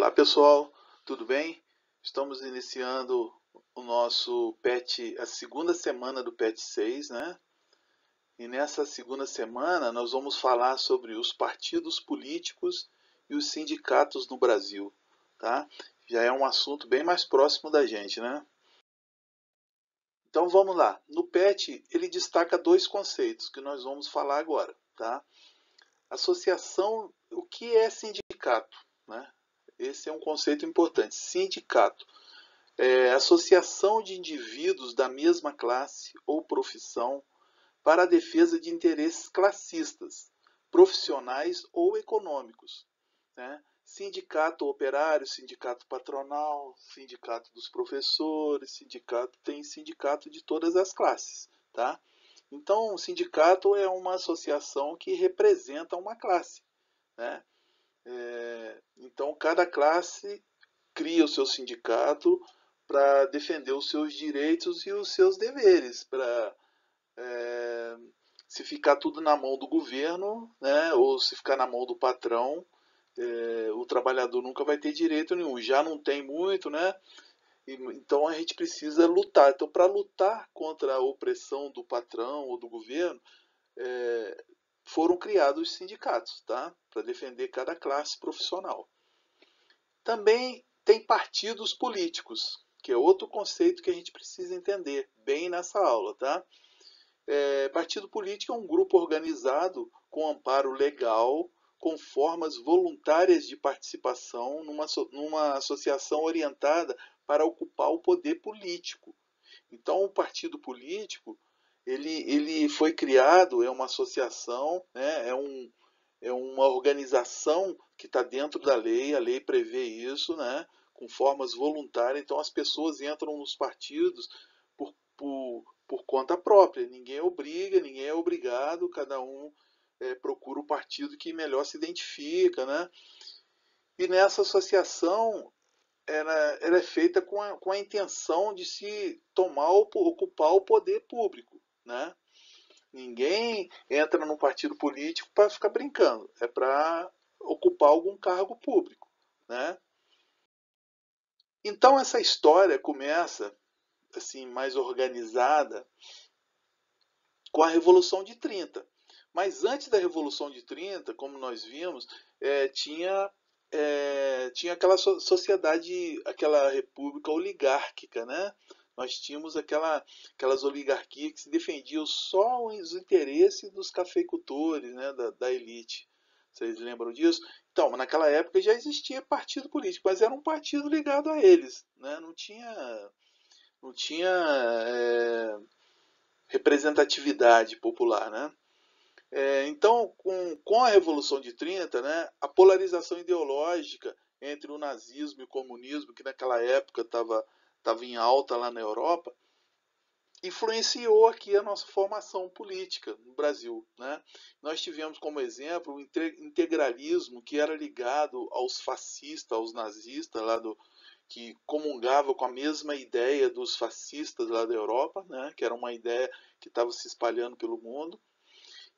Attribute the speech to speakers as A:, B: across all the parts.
A: Olá pessoal, tudo bem? Estamos iniciando o nosso PET, a segunda semana do PET 6, né? E nessa segunda semana nós vamos falar sobre os partidos políticos e os sindicatos no Brasil, tá? Já é um assunto bem mais próximo da gente, né? Então vamos lá. No PET ele destaca dois conceitos que nós vamos falar agora, tá? Associação, o que é sindicato, né? Esse é um conceito importante. Sindicato é associação de indivíduos da mesma classe ou profissão para a defesa de interesses classistas, profissionais ou econômicos, né? Sindicato operário, sindicato patronal, sindicato dos professores, tem sindicato de todas as classes, tá? Então, o sindicato é uma associação que representa uma classe, né? Então, cada classe cria o seu sindicato para defender os seus direitos e os seus deveres, para se ficar tudo na mão do governo, né, ou se ficar na mão do patrão, o trabalhador nunca vai ter direito nenhum. Já não tem muito, né? Então a gente precisa lutar. Então, para lutar contra a opressão do patrão ou do governo, foram criados os sindicatos, tá? Para defender cada classe profissional. Também tem partidos políticos, que é outro conceito que a gente precisa entender bem nessa aula, tá? Partido político é um grupo organizado com amparo legal, com formas voluntárias de participação numa associação orientada para ocupar o poder político. Então, o partido político ele foi criado, é uma associação, né, é uma organização que está dentro da lei, a lei prevê isso, né, com formas voluntárias. Então, as pessoas entram nos partidos por conta própria, ninguém obriga, ninguém é obrigado, cada um procura o partido que melhor se identifica, né? E nessa associação ela é feita com a intenção de se ocupar o poder público, né? Ninguém entra num partido político para ficar brincando, é para ocupar algum cargo público, né? Então essa história começa assim mais organizada com a Revolução de 30. Mas antes da Revolução de 30, como nós vimos, tinha aquela sociedade, aquela república oligárquica, né? Nós tínhamos aquelas oligarquias que se defendiam só os interesses dos cafeicultores, né? da elite. Vocês lembram disso? Então, naquela época já existia partido político, mas era um partido ligado a eles, né? Não tinha representatividade popular, né? Então, com a Revolução de 30, né, a polarização ideológica entre o nazismo e o comunismo, que naquela época estava em alta lá na Europa, influenciou aqui a nossa formação política no Brasil, né? Nós tivemos como exemplo o integralismo, que era ligado aos fascistas, aos nazistas, que comungava com a mesma ideia dos fascistas lá da Europa, né? Que era uma ideia que estava se espalhando pelo mundo.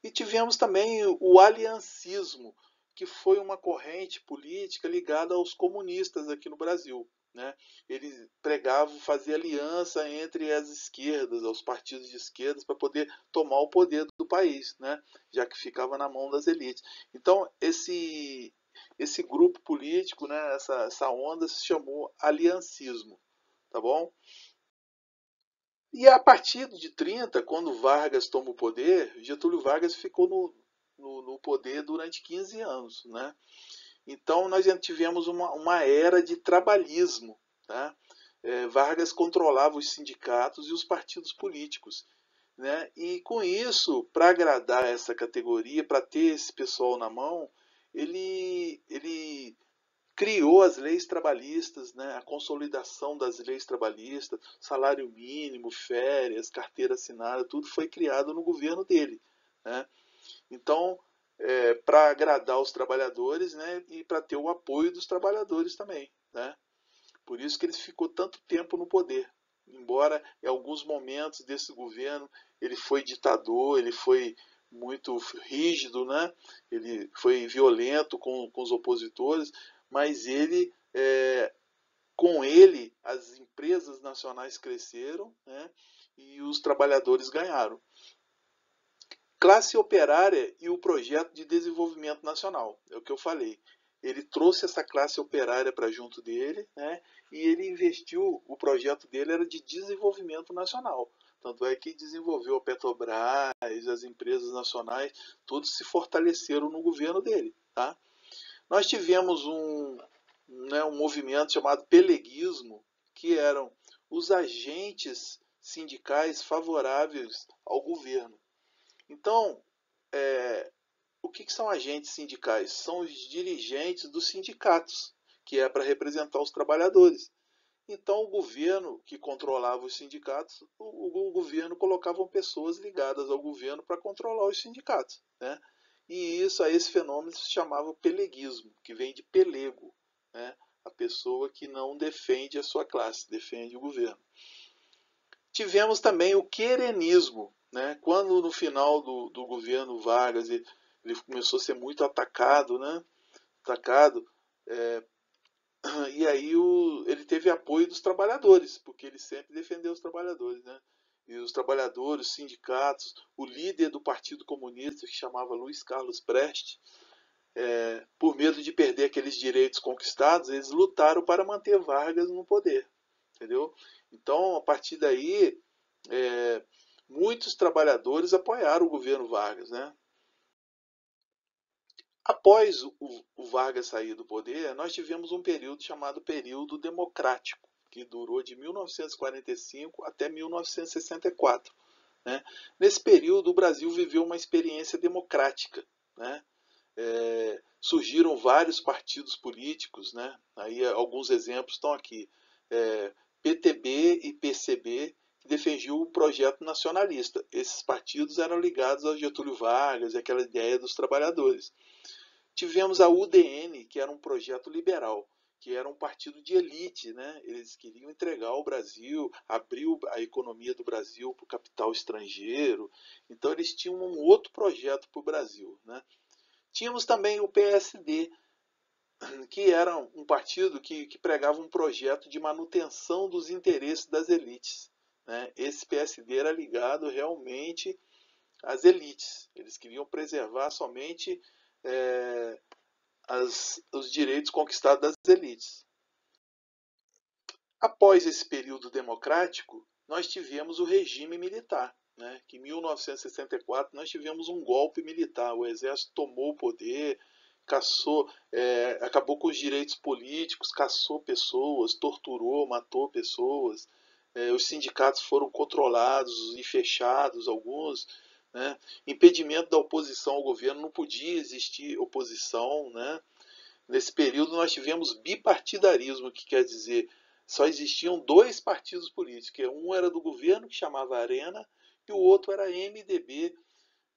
A: E tivemos também o aliancismo, que foi uma corrente política ligada aos comunistas aqui no Brasil, né? Eles pregavam fazer aliança entre as esquerdas, os partidos de esquerdas, para poder tomar o poder do país, né? Já que ficava na mão das elites. Então, esse grupo político, né, essa onda se chamou aliancismo, tá bom? E a partir de 30, quando Vargas toma o poder, Getúlio Vargas ficou no poder durante 15 anos, né? Então nós tivemos uma era de trabalhismo, né? Vargas controlava os sindicatos e os partidos políticos, né? E com isso, para agradar essa categoria, para ter esse pessoal na mão, ele criou as leis trabalhistas, né, a consolidação das leis trabalhistas, salário mínimo, férias, carteira assinada, tudo foi criado no governo dele, né? Então, para agradar os trabalhadores, né, e para ter o apoio dos trabalhadores também, né? Por isso que ele ficou tanto tempo no poder. Embora em alguns momentos desse governo ele foi ditador, ele foi muito rígido, né? Ele foi violento com os opositores, mas ele com ele, as empresas nacionais cresceram, né, e os trabalhadores ganharam. Classe operária e o projeto de desenvolvimento nacional, é o que eu falei. Ele trouxe essa classe operária para junto dele, né, e ele investiu, o projeto dele era de desenvolvimento nacional. Tanto é que desenvolveu a Petrobras, as empresas nacionais, todos se fortaleceram no governo dele. Tá? Nós tivemos um movimento chamado peleguismo, que eram os agentes sindicais favoráveis ao governo. Então, o que são agentes sindicais? São os dirigentes dos sindicatos, que é para representar os trabalhadores. Então, o governo que controlava os sindicatos, o governo colocava pessoas ligadas ao governo para controlar os sindicatos. Né? E esse fenômeno se chamava peleguismo, que vem de pelego, né? A pessoa que não defende a sua classe, defende o governo. Tivemos também o querenismo, né? Quando no final do governo Vargas ele começou a ser muito atacado, né? E aí ele teve apoio dos trabalhadores, porque ele sempre defendeu os trabalhadores, né? E os trabalhadores, os sindicatos, o líder do Partido Comunista, que chamava Luiz Carlos Prestes, por medo de perder aqueles direitos conquistados, eles lutaram para manter Vargas no poder, entendeu? Então, a partir daí, muitos trabalhadores apoiaram o governo Vargas, né? Após o Vargas sair do poder, nós tivemos um período chamado período democrático, que durou de 1945 até 1964. Né? Nesse período, o Brasil viveu uma experiência democrática. Né? Surgiram vários partidos políticos, né? Aí alguns exemplos estão aqui. PTB e PCB, que defendiam o projeto nacionalista. Esses partidos eram ligados ao Getúlio Vargas e aquela ideia dos trabalhadores. Tivemos a UDN, que era um projeto liberal, que era um partido de elite, né? Eles queriam entregar o Brasil, abrir a economia do Brasil para o capital estrangeiro. Então eles tinham um outro projeto para o Brasil, né? Tínhamos também o PSD, que era um partido que pregava um projeto de manutenção dos interesses das elites. Né? Esse PSD era ligado realmente às elites. Eles queriam preservar somente os direitos conquistados das elites. Após esse período democrático, nós tivemos o regime militar. Né? Que em 1964 nós tivemos um golpe militar. O exército tomou o poder, acabou com os direitos políticos, caçou pessoas, torturou, matou pessoas. Os sindicatos foram controlados e fechados, alguns. Né? Impedimento da oposição ao governo, não podia existir oposição. Né? Nesse período nós tivemos bipartidarismo, que quer dizer só existiam dois partidos políticos. Um era do governo, que chamava Arena, e o outro era MDB,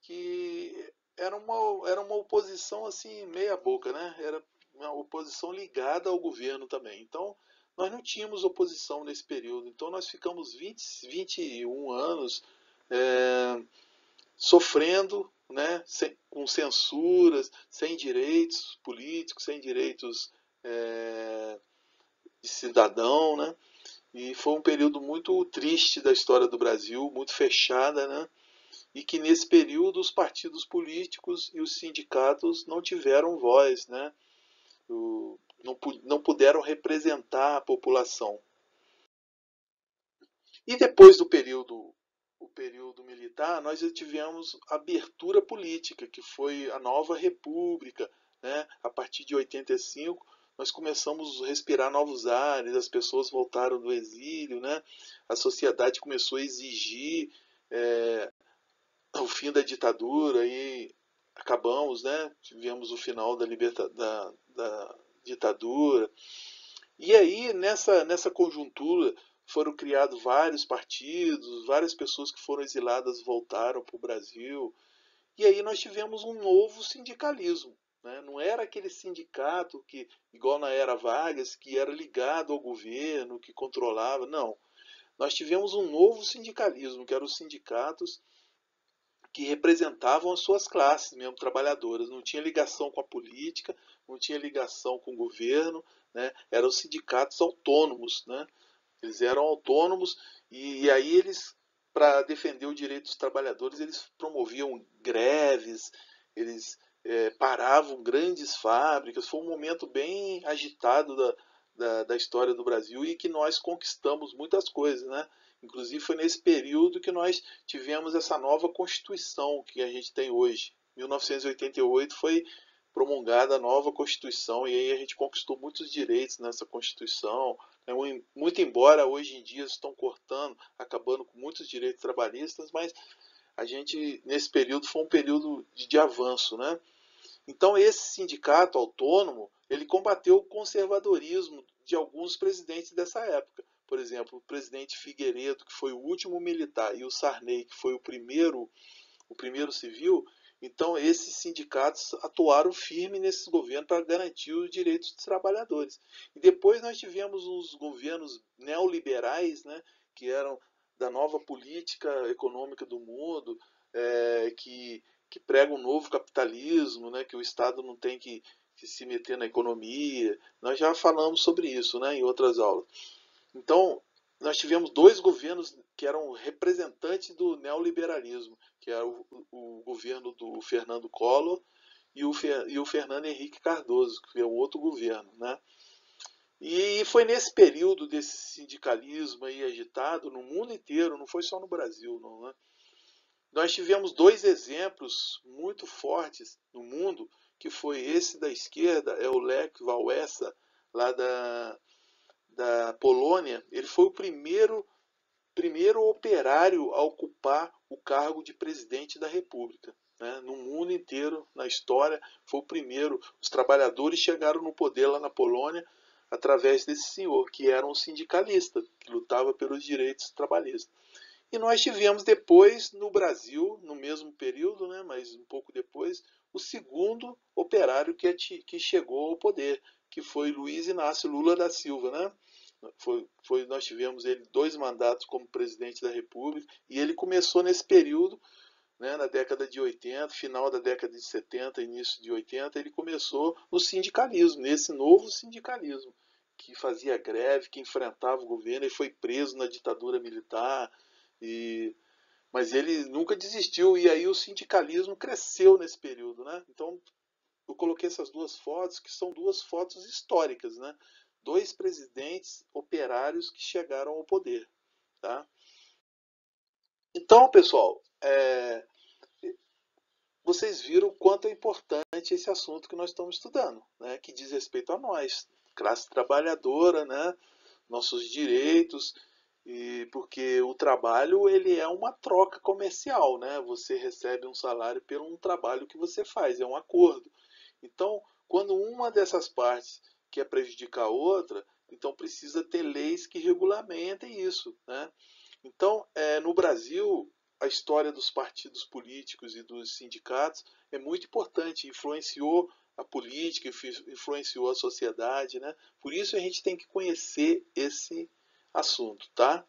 A: que era uma oposição assim, meia boca, né? Era uma oposição ligada ao governo também. Então, nós não tínhamos oposição nesse período. Então, nós ficamos 21 anos sofrendo, né? Com censuras, sem direitos políticos, sem direitos de cidadão, né? E foi um período muito triste da história do Brasil, muito fechada, né? E que nesse período os partidos políticos e os sindicatos não tiveram voz, né? Não puderam representar a população. E depois do o período militar, nós tivemos abertura política, que foi a nova república. Né? A partir de 85, nós começamos a respirar novos ares, as pessoas voltaram do exílio, né? A sociedade começou a exigir o fim da ditadura e acabamos, né? Tivemos o final da ditadura. E aí, nessa conjuntura, foram criados vários partidos, várias pessoas que foram exiladas voltaram para o Brasil. E aí nós tivemos um novo sindicalismo. Né? Não era aquele sindicato que, igual na era Vargas, que era ligado ao governo, que controlava. Não. Nós tivemos um novo sindicalismo, que eram os sindicatos que representavam as suas classes mesmo trabalhadoras. Não tinha ligação com a política, não tinha ligação com o governo, né? Eram sindicatos autônomos, né? Eles eram autônomos e aí eles, para defender o direito dos trabalhadores, eles promoviam greves, eles paravam grandes fábricas. Foi um momento bem agitado da história do Brasil e que nós conquistamos muitas coisas, né? Inclusive foi nesse período que nós tivemos essa nova Constituição que a gente tem hoje. 1988 foi promulgada a nova Constituição e aí a gente conquistou muitos direitos nessa Constituição. Muito embora hoje em dia estão cortando, acabando com muitos direitos trabalhistas, mas a gente, nesse período, foi um período de avanço, né? Então, esse sindicato autônomo, ele combateu o conservadorismo de alguns presidentes dessa época. Por exemplo, o presidente Figueiredo, que foi o último militar, e o Sarney, que foi o primeiro civil. Então, esses sindicatos atuaram firme nesses governos para garantir os direitos dos trabalhadores. E depois nós tivemos os governos neoliberais, né, que eram da nova política econômica do mundo, que pregam um novo capitalismo, né, que o Estado não tem que se meter na economia. Nós já falamos sobre isso, né, em outras aulas. Então, nós tivemos dois governos que eram representantes do neoliberalismo, que era o governo do Fernando Collor e o Fernando Henrique Cardoso, que é o outro governo, né? E foi nesse período desse sindicalismo aí agitado no mundo inteiro, não foi só no Brasil, não, né? Nós tivemos dois exemplos muito fortes no mundo, que foi esse da esquerda, é o Lech Wałęsa, lá da Polônia. Ele foi o primeiro operário a ocupar o cargo de presidente da República. Né? No mundo inteiro, na história, foi o primeiro. Os trabalhadores chegaram no poder lá na Polônia através desse senhor, que era um sindicalista, que lutava pelos direitos trabalhistas. E nós tivemos depois, no Brasil, no mesmo período, né, mas um pouco depois, o segundo operário que chegou ao poder, que foi Luiz Inácio Lula da Silva. Né? Nós tivemos ele 2 mandatos como presidente da República, e ele começou nesse período, né, na década de 80, final da década de 70, início de 80, ele começou no sindicalismo, nesse novo sindicalismo, que fazia greve, que enfrentava o governo. Ele foi preso na ditadura militar, e mas ele nunca desistiu, e aí o sindicalismo cresceu nesse período, né? Então eu coloquei essas duas fotos, que são duas fotos históricas, né? Dois presidentes operários que chegaram ao poder, tá? Então, pessoal, vocês viram o quanto é importante esse assunto que nós estamos estudando, né? Que diz respeito a nós, classe trabalhadora, né? Nossos direitos, e porque o trabalho ele é uma troca comercial, né? Você recebe um salário pelo um trabalho que você faz, é um acordo. Então, quando uma dessas partes quer prejudicar a outra, então precisa ter leis que regulamentem isso, né? Então, no Brasil, a história dos partidos políticos e dos sindicatos é muito importante, influenciou a política, influenciou a sociedade, né? Por isso a gente tem que conhecer esse assunto, tá?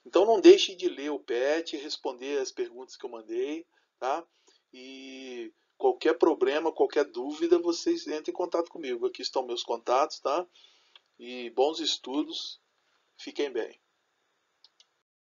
A: Então não deixe de ler o PET, responder as perguntas que eu mandei, tá? E qualquer problema, qualquer dúvida, vocês entrem em contato comigo. Aqui estão meus contatos, tá? E bons estudos. Fiquem bem.